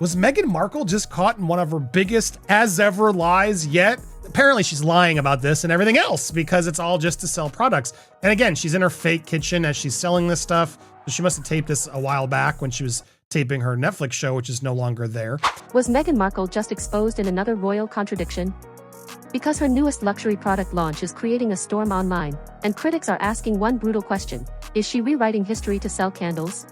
Was Meghan Markle just caught in one of her biggest as ever lies yet? Apparently she's lying about this and everything else because it's all just to sell products. And again, she's in her fake kitchen as she's selling this stuff. So she must have taped this a while back when she was taping her Netflix show, which is no longer there. Was Meghan Markle just exposed in another royal contradiction? Because her newest luxury product launch is creating a storm online, and critics are asking one brutal question: is she rewriting history to sell candles?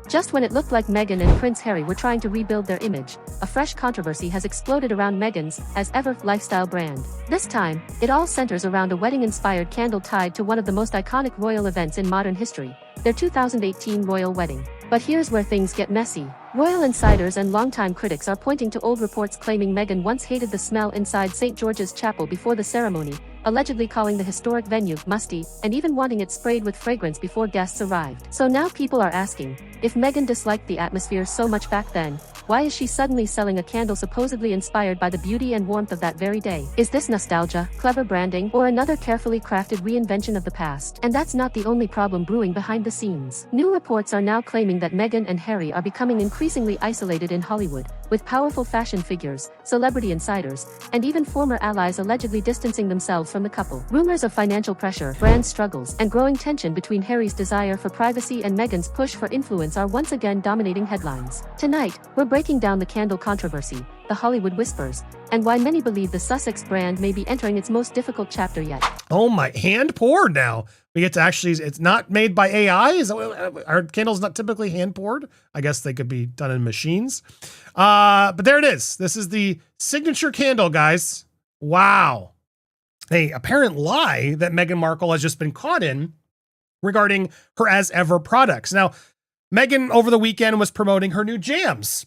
Just when it looked like Meghan and Prince Harry were trying to rebuild their image, a fresh controversy has exploded around Meghan's, as ever, lifestyle brand. This time, it all centers around a wedding-inspired candle tied to one of the most iconic royal events in modern history, their 2018 royal wedding. But here's where things get messy. Royal insiders and longtime critics are pointing to old reports claiming Meghan once hated the smell inside St. George's Chapel before the ceremony, allegedly calling the historic venue musty, and even wanting it sprayed with fragrance before guests arrived. So now people are asking, if Meghan disliked the atmosphere so much back then, why is she suddenly selling a candle supposedly inspired by the beauty and warmth of that very day? Is this nostalgia, clever branding, or another carefully crafted reinvention of the past? And that's not the only problem brewing behind the scenes. New reports are now claiming that Meghan and Harry are becoming increasingly isolated in Hollywood, with powerful fashion figures, celebrity insiders, and even former allies allegedly distancing themselves from the couple. Rumors of financial pressure, brand struggles, and growing tension between Harry's desire for privacy and Meghan's push for influence are once again dominating headlines. Tonight, we're breaking down the candle controversy, the Hollywood whispers, and why many believe the Sussex brand may be entering its most difficult chapter yet. Oh my, hand poured now. We get to actually, it's not made by AI? Are candles not typically hand poured? I guess they could be done in machines. But there it is. This is the signature candle, guys. Wow. A apparent lie that Meghan Markle has just been caught in regarding her as ever products. Now, Meghan over the weekend was promoting her new jams.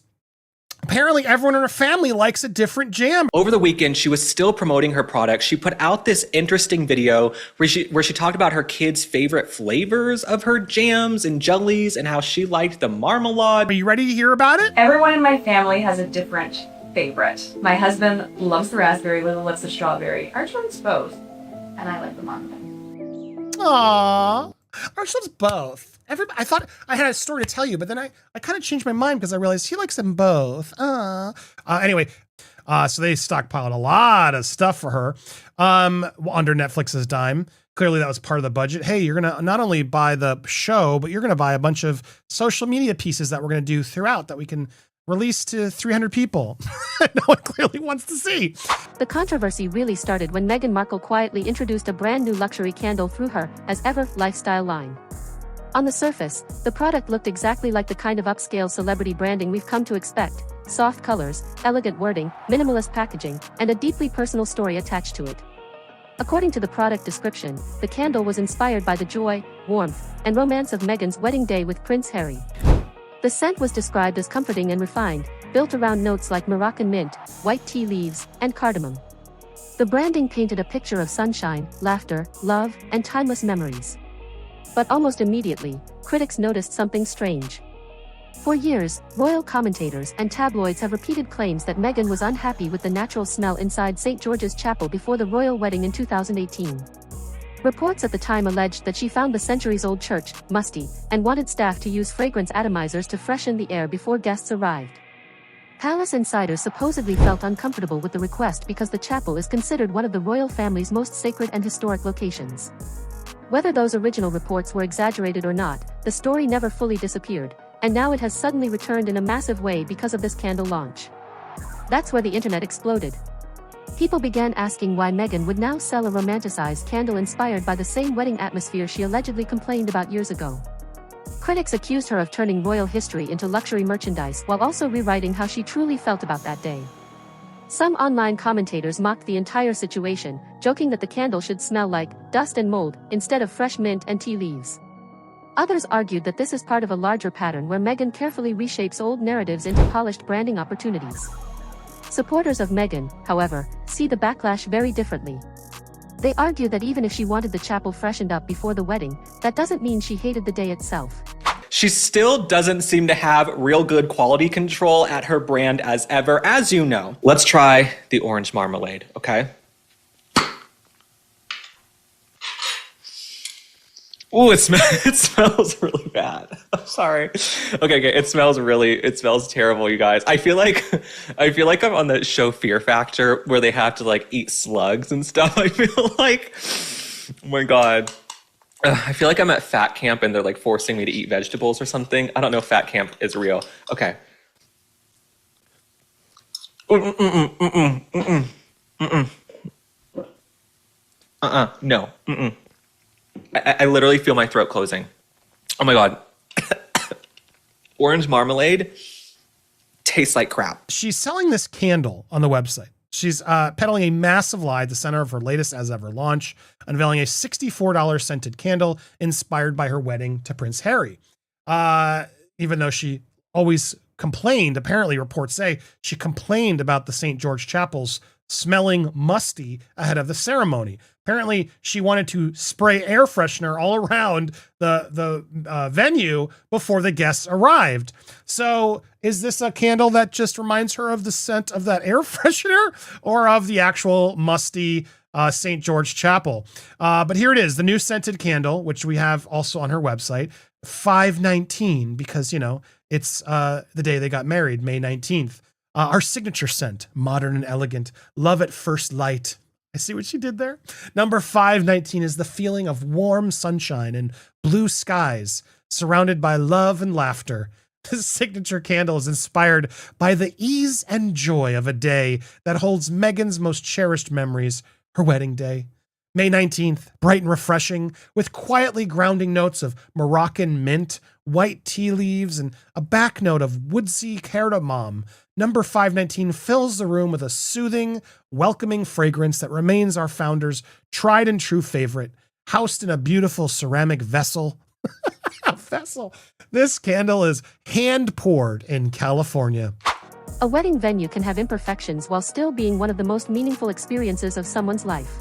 Apparently everyone in her family likes a different jam. Over the weekend, she was still promoting her products. She put out this interesting video where she talked about her kids' favorite flavors of her jams and jellies and how she liked the marmalade. Are you ready to hear about it? Everyone in my family has a different favorite. My husband loves the raspberry, Lily loves the strawberry. Ours loves both, and I like the marmalade. Aww. Ours loves both. I thought I had a story to tell you, but then I kind of changed my mind because I realized he likes them both. Anyway, so they stockpiled a lot of stuff for her under Netflix's dime. Clearly that was part of the budget. Hey, you're going to not only buy the show, but you're going to buy a bunch of social media pieces that we're going to do throughout that we can release to 300 people. No one clearly wants to see. The controversy really started when Meghan Markle quietly introduced a brand new luxury candle through her, as ever, lifestyle line. On the surface, the product looked exactly like the kind of upscale celebrity branding we've come to expect: soft colors, elegant wording, minimalist packaging, and a deeply personal story attached to it. According to the product description, the candle was inspired by the joy, warmth, and romance of Meghan's wedding day with Prince Harry. The scent was described as comforting and refined, built around notes like Moroccan mint, white tea leaves, and cardamom. The branding painted a picture of sunshine, laughter, love, and timeless memories. But almost immediately, critics noticed something strange. For years, royal commentators and tabloids have repeated claims that Meghan was unhappy with the natural smell inside St. George's Chapel before the royal wedding in 2018. Reports at the time alleged that she found the centuries-old church musty and wanted staff to use fragrance atomizers to freshen the air before guests arrived. Palace insiders supposedly felt uncomfortable with the request because the chapel is considered one of the royal family's most sacred and historic locations. Whether those original reports were exaggerated or not, the story never fully disappeared, and now it has suddenly returned in a massive way because of this candle launch. That's where the internet exploded. People began asking why Meghan would now sell a romanticized candle inspired by the same wedding atmosphere she allegedly complained about years ago. Critics accused her of turning royal history into luxury merchandise while also rewriting how she truly felt about that day. Some online commentators mocked the entire situation, joking that the candle should smell like dust and mold instead of fresh mint and tea leaves. Others argued that this is part of a larger pattern where Meghan carefully reshapes old narratives into polished branding opportunities. Supporters of Meghan, however, see the backlash very differently. They argue that even if she wanted the chapel freshened up before the wedding, that doesn't mean she hated the day itself. She still doesn't seem to have real good quality control at her brand as ever, as you know. Let's try the orange marmalade, okay? Oh, it smells really bad. I'm sorry. Okay. It smells terrible, you guys. I feel like I'm on that show Fear Factor where they have to like eat slugs and stuff. I feel like, oh my God. I feel like I'm at fat camp and they're like forcing me to eat vegetables or something. I don't know if fat camp is real. Okay. No. I literally feel my throat closing. Oh my God. Orange marmalade tastes like crap. She's selling this candle on the website. She's peddling a massive lie at the center of her latest as ever launch, unveiling a $64 scented candle inspired by her wedding to Prince Harry. Even though she always complained, apparently reports say she complained about the St. George Chapel's smelling musty ahead of the ceremony. Apparently, she wanted to spray air freshener all around the venue before the guests arrived. So is this a candle that just reminds her of the scent of that air freshener or of the actual musty St. George Chapel? But here it is, the new scented candle, which we have also on her website, $5.19, because, you know, it's the day they got married, May 19th. Our signature scent, modern and elegant, love at first light. I see what she did there. Number 519 is the feeling of warm sunshine and blue skies surrounded by love and laughter. This signature candle is inspired by the ease and joy of a day that holds Meghan's most cherished memories, her wedding day. May 19th, bright and refreshing, with quietly grounding notes of Moroccan mint, white tea leaves, and a back note of woodsy cardamom. Number 519 fills the room with a soothing, welcoming fragrance that remains our founder's tried and true favorite, housed in a beautiful ceramic vessel. A vessel. This candle is hand poured in California. A wedding venue can have imperfections while still being one of the most meaningful experiences of someone's life.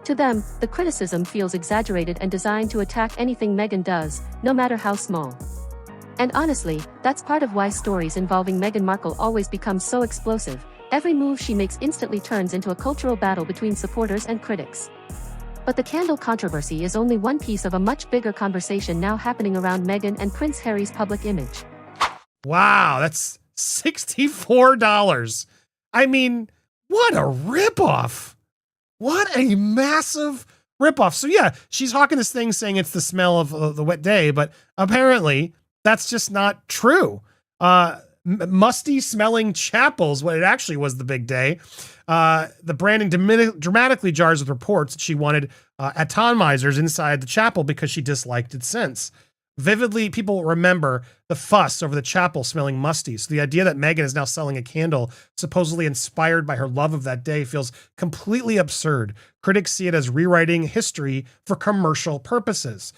To them, the criticism feels exaggerated and designed to attack anything Meghan does, no matter how small. And honestly, that's part of why stories involving Meghan Markle always become so explosive. Every move she makes instantly turns into a cultural battle between supporters and critics. But the candle controversy is only one piece of a much bigger conversation now happening around Meghan and Prince Harry's public image. Wow, that's $64. I mean, what a ripoff. What a massive ripoff. So yeah, she's hawking this thing saying it's the smell of the wet day, but apparently that's just not true. Musty smelling chapels, when it actually was the big day. The branding dramatically jars with reports that she wanted atomizers inside the chapel because she disliked its scents. Vividly, people remember the fuss over the chapel smelling musty. So the idea that Meghan is now selling a candle supposedly inspired by her love of that day feels completely absurd. Critics see it as rewriting history for commercial purposes.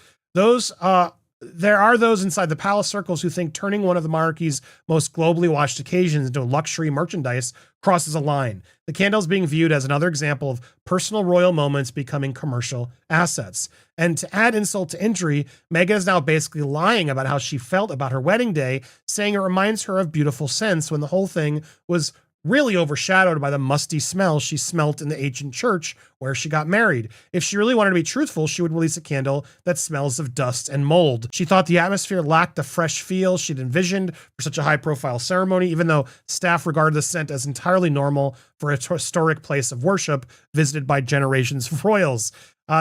There are those inside the palace circles who think turning one of the monarchy's most globally watched occasions into luxury merchandise crosses a line. The candle is being viewed as another example of personal royal moments becoming commercial assets. And to add insult to injury, Meghan is now basically lying about how she felt about her wedding day, saying it reminds her of beautiful scents when the whole thing was really overshadowed by the musty smell she smelt in the ancient church where she got married. If she really wanted to be truthful, she would release a candle that smells of dust and mold. She thought the atmosphere lacked the fresh feel she'd envisioned for such a high-profile ceremony, even though staff regarded the scent as entirely normal for a historic place of worship visited by generations of royals.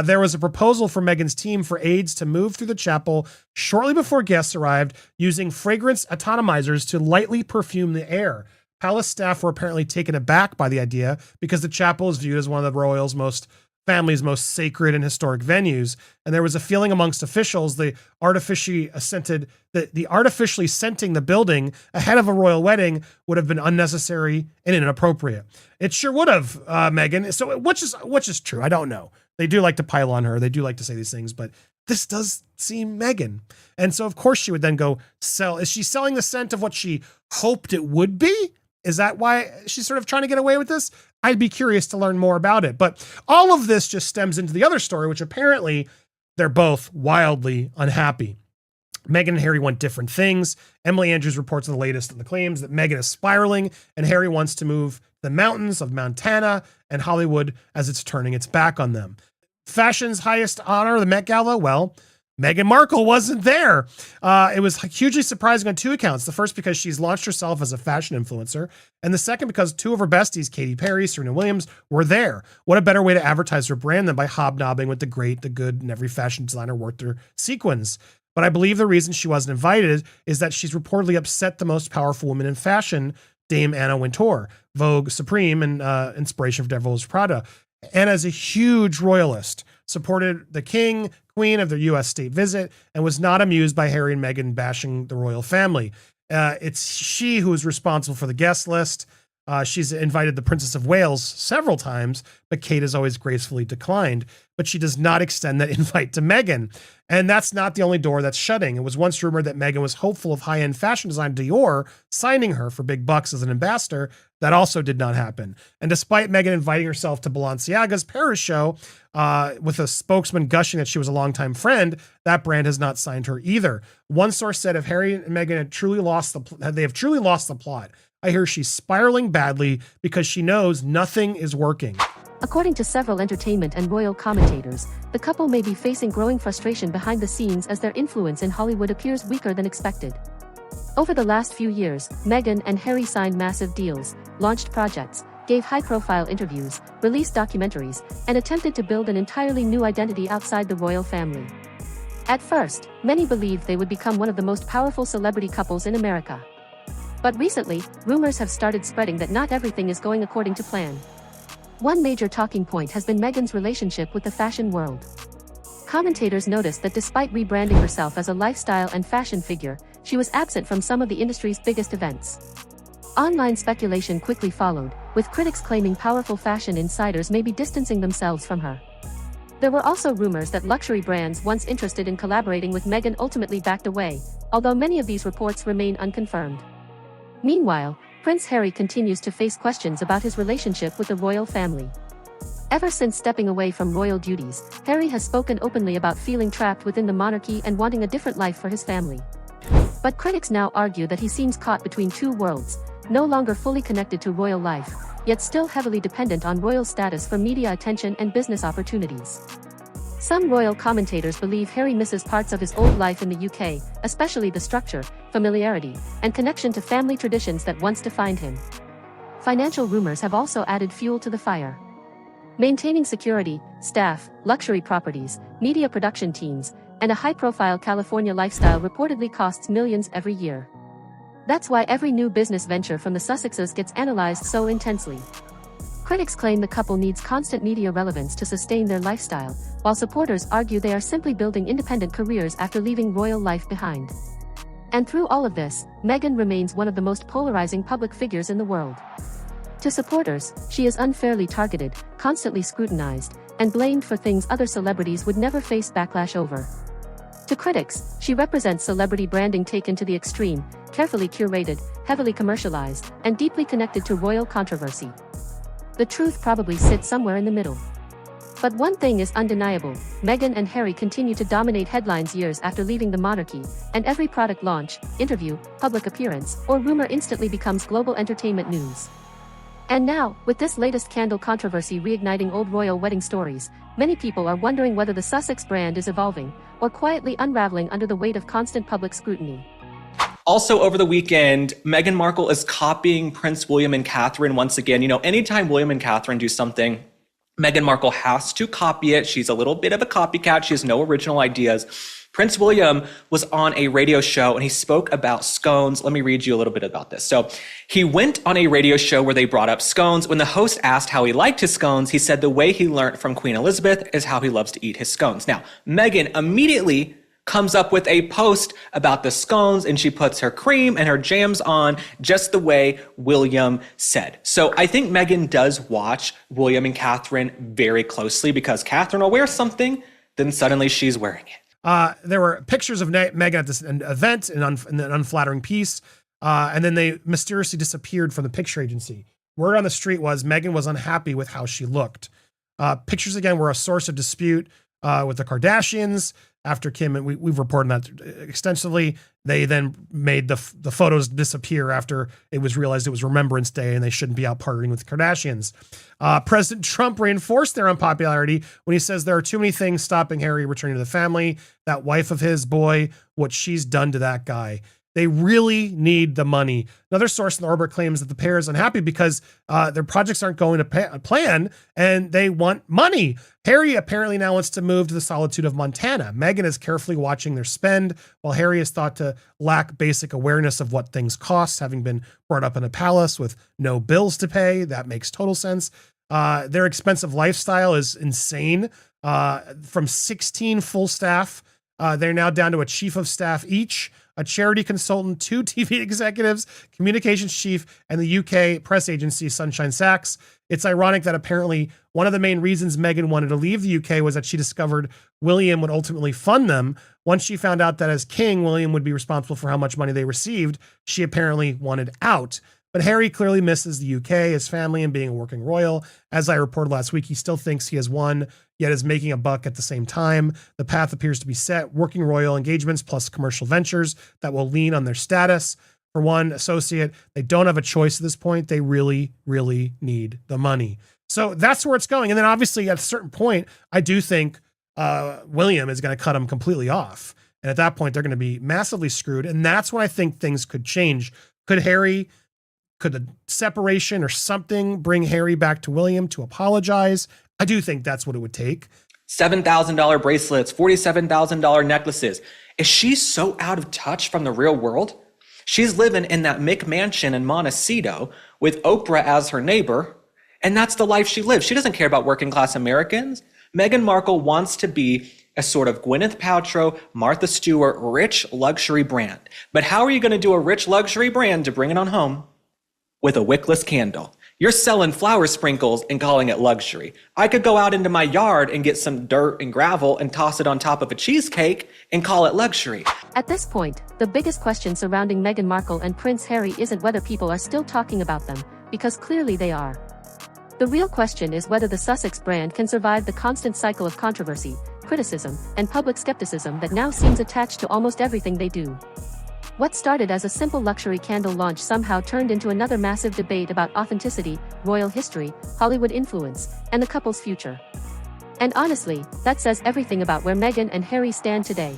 There was a proposal from Meghan's team for aides to move through the chapel shortly before guests arrived, using fragrance atomizers to lightly perfume the air. Palace staff were apparently taken aback by the idea because the chapel is viewed as one of the royals' family's most sacred and historic venues. And there was a feeling amongst officials the artificially scenting the building ahead of a royal wedding would have been unnecessary and inappropriate. It sure would have, Meghan. So which is true? I don't know. They do like to pile on her. They do like to say these things, but this does seem Meghan. And so of course she would then go sell. Is she selling the scent of what she hoped it would be? Is that why she's sort of trying to get away with this? I'd be curious to learn more about it. But all of this just stems into the other story, which apparently they're both wildly unhappy. Meghan and Harry want different things. Emily Andrews reports the latest on the claims that Meghan is spiraling and Harry wants to move the mountains of Montana and Hollywood as it's turning its back on them. Fashion's highest honor, the Met Gala, well, Meghan Markle wasn't there. It was hugely surprising on two accounts. The first, because she's launched herself as a fashion influencer. And the second, because two of her besties, Katy Perry, Serena Williams, were there. What a better way to advertise her brand than by hobnobbing with the great, the good, and every fashion designer worth their sequins. But I believe the reason she wasn't invited is that she's reportedly upset the most powerful woman in fashion, Dame Anna Wintour, Vogue Supreme and inspiration for Devil Wears Prada. Anna's a huge royalist, supported the king, queen of their U.S. state visit, and was not amused by Harry and Meghan bashing the royal family. It's she who is responsible for the guest list. She's invited the Princess of Wales several times, but Kate has always gracefully declined. But she does not extend that invite to Meghan. And that's not the only door that's shutting. It was once rumored that Meghan was hopeful of high-end fashion designer Dior signing her for big bucks as an ambassador. That also did not happen. And despite Meghan inviting herself to Balenciaga's Paris show, with a spokesman gushing that she was a longtime friend, that brand has not signed her either. One source said if Harry and Meghan have truly lost the plot. I hear she's spiraling badly because she knows nothing is working. According to several entertainment and royal commentators, the couple may be facing growing frustration behind the scenes as their influence in Hollywood appears weaker than expected. Over the last few years, Meghan and Harry signed massive deals, launched projects, gave high-profile interviews, released documentaries, and attempted to build an entirely new identity outside the royal family. At first, many believed they would become one of the most powerful celebrity couples in America. But recently, rumors have started spreading that not everything is going according to plan. One major talking point has been Meghan's relationship with the fashion world. Commentators noticed that despite rebranding herself as a lifestyle and fashion figure, she was absent from some of the industry's biggest events. Online speculation quickly followed, with critics claiming powerful fashion insiders may be distancing themselves from her. There were also rumors that luxury brands once interested in collaborating with Meghan ultimately backed away, although many of these reports remain unconfirmed. Meanwhile, Prince Harry continues to face questions about his relationship with the royal family. Ever since stepping away from royal duties, Harry has spoken openly about feeling trapped within the monarchy and wanting a different life for his family. But critics now argue that he seems caught between two worlds, no longer fully connected to royal life, yet still heavily dependent on royal status for media attention and business opportunities. Some royal commentators believe Harry misses parts of his old life in the UK, especially the structure, familiarity, and connection to family traditions that once defined him. Financial rumors have also added fuel to the fire. Maintaining security, staff, luxury properties, media production teams, and a high-profile California lifestyle reportedly costs millions every year. That's why every new business venture from the Sussexes gets analyzed so intensely. Critics claim the couple needs constant media relevance to sustain their lifestyle, while supporters argue they are simply building independent careers after leaving royal life behind. And through all of this, Meghan remains one of the most polarizing public figures in the world. To supporters, she is unfairly targeted, constantly scrutinized, and blamed for things other celebrities would never face backlash over. To critics, she represents celebrity branding taken to the extreme, carefully curated, heavily commercialized, and deeply connected to royal controversy. The truth probably sits somewhere in the middle. But one thing is undeniable, Meghan and Harry continue to dominate headlines years after leaving the monarchy, and every product launch, interview, public appearance, or rumor instantly becomes global entertainment news. And now, with this latest candle controversy reigniting old royal wedding stories, many people are wondering whether the Sussex brand is evolving, or quietly unraveling under the weight of constant public scrutiny. Also, over the weekend, Meghan Markle is copying Prince William and Catherine once again. You know, anytime William and Catherine do something, Meghan Markle has to copy it. She's a little bit of a copycat. She has no original ideas. Prince William was on a radio show and he spoke about scones. Let me read you a little bit about this. So he went on a radio show where they brought up scones. When the host asked how he liked his scones, he said the way he learned from Queen Elizabeth is how he loves to eat his scones. Now, Meghan immediately comes up with a post about the scones and she puts her cream and her jams on just the way William said. So I think Meghan does watch William and Catherine very closely because Catherine will wear something, then suddenly she's wearing it. There were pictures of Meghan at this event in an unflattering piece, and then they mysteriously disappeared from the picture agency. Word on the street was Meghan was unhappy with how she looked. Pictures again were a source of dispute. with the Kardashians. After Kim, and we've reported that extensively, they then made the photos disappear after it was realized it was Remembrance Day and they shouldn't be out partying with the Kardashians. President Trump reinforced their unpopularity when he says there are too many things stopping Harry returning to the family. That wife of his, boy, what she's done to that guy. They really need the money. Another source in the orbit claims that the pair is unhappy because their projects aren't going to plan and they want money. Harry apparently now wants to move to the solitude of Montana. Meghan is carefully watching their spend, while Harry is thought to lack basic awareness of what things cost, having been brought up in a palace with no bills to pay. That makes total sense. Their expensive lifestyle is insane. From 16 full staff, they're now down to a chief of staff each, a charity consultant, 2 TV executives, communications chief, and the UK press agency Sunshine Sachs. It's ironic that apparently one of the main reasons Meghan wanted to leave the UK was that she discovered William would ultimately fund them. Once she found out that as king, William would be responsible for how much money they received, she apparently wanted out. But Harry clearly misses the UK, his family, and being a working royal. As I reported last week, he still thinks he has won, yet is making a buck at the same time. The path appears to be set, working royal engagements plus commercial ventures that will lean on their status. For one associate, they don't have a choice at this point. They really, really need the money. So that's where it's going. And then obviously at a certain point, I do think William is going to cut him completely off. And at that point, they're going to be massively screwed. And that's when I think things could change. Could the separation or something bring Harry back to William to apologize? I do think that's what it would take. $7,000 bracelets, $47,000 necklaces. Is she so out of touch from the real world? She's living in that McMansion in Montecito with Oprah as her neighbor, and that's the life she lives. She doesn't care about working class Americans. Meghan Markle wants to be a sort of Gwyneth Paltrow, Martha Stewart, rich luxury brand. But how are you going to do a rich luxury brand to bring it on home? With a wickless candle. You're selling flower sprinkles and calling it luxury. I could go out into my yard and get some dirt and gravel and toss it on top of a cheesecake and call it luxury. At this point, the biggest question surrounding Meghan Markle and Prince Harry isn't whether people are still talking about them, because clearly they are. The real question is whether the Sussex brand can survive the constant cycle of controversy, criticism, and public skepticism that now seems attached to almost everything they do. What started as a simple luxury candle launch somehow turned into another massive debate about authenticity, royal history, Hollywood influence, and the couple's future. And honestly, that says everything about where Meghan and Harry stand today.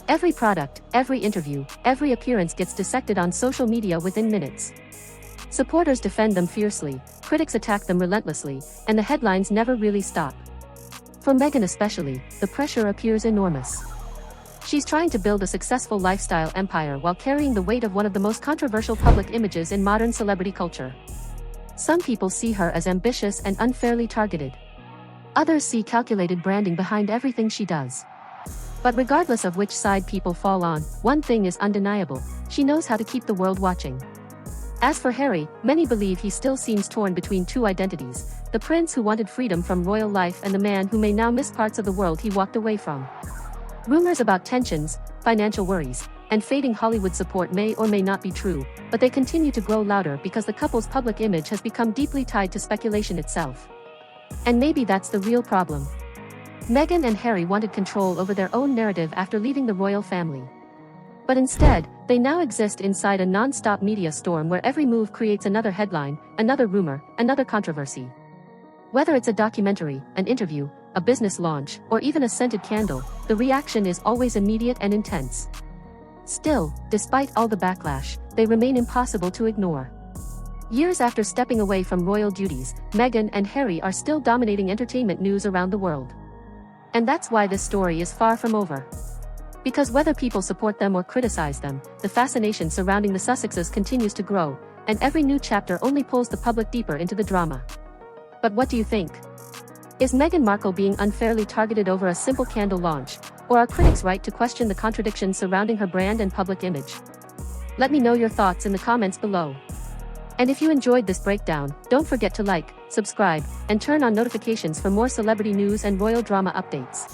Every product, every interview, every appearance gets dissected on social media within minutes. Supporters defend them fiercely, critics attack them relentlessly, and the headlines never really stop. For Meghan especially, the pressure appears enormous. She's trying to build a successful lifestyle empire while carrying the weight of one of the most controversial public images in modern celebrity culture. Some people see her as ambitious and unfairly targeted. Others see calculated branding behind everything she does. But regardless of which side people fall on, one thing is undeniable: she knows how to keep the world watching. As for Harry, many believe he still seems torn between two identities: the prince who wanted freedom from royal life and the man who may now miss parts of the world he walked away from. Rumors about tensions, financial worries, and fading Hollywood support may or may not be true, but they continue to grow louder because the couple's public image has become deeply tied to speculation itself. And maybe that's the real problem. Meghan and Harry wanted control over their own narrative after leaving the royal family. But instead, they now exist inside a non-stop media storm where every move creates another headline, another rumor, another controversy. Whether it's a documentary, an interview, a business launch, or even a scented candle, the reaction is always immediate and intense. Still, despite all the backlash, they remain impossible to ignore. Years after stepping away from royal duties, Meghan and Harry are still dominating entertainment news around the world. And that's why this story is far from over. Because whether people support them or criticize them, the fascination surrounding the Sussexes continues to grow, and every new chapter only pulls the public deeper into the drama. But what do you think? Is Meghan Markle being unfairly targeted over a simple candle launch, or are critics right to question the contradictions surrounding her brand and public image? Let me know your thoughts in the comments below. And if you enjoyed this breakdown, don't forget to like, subscribe, and turn on notifications for more celebrity news and royal drama updates.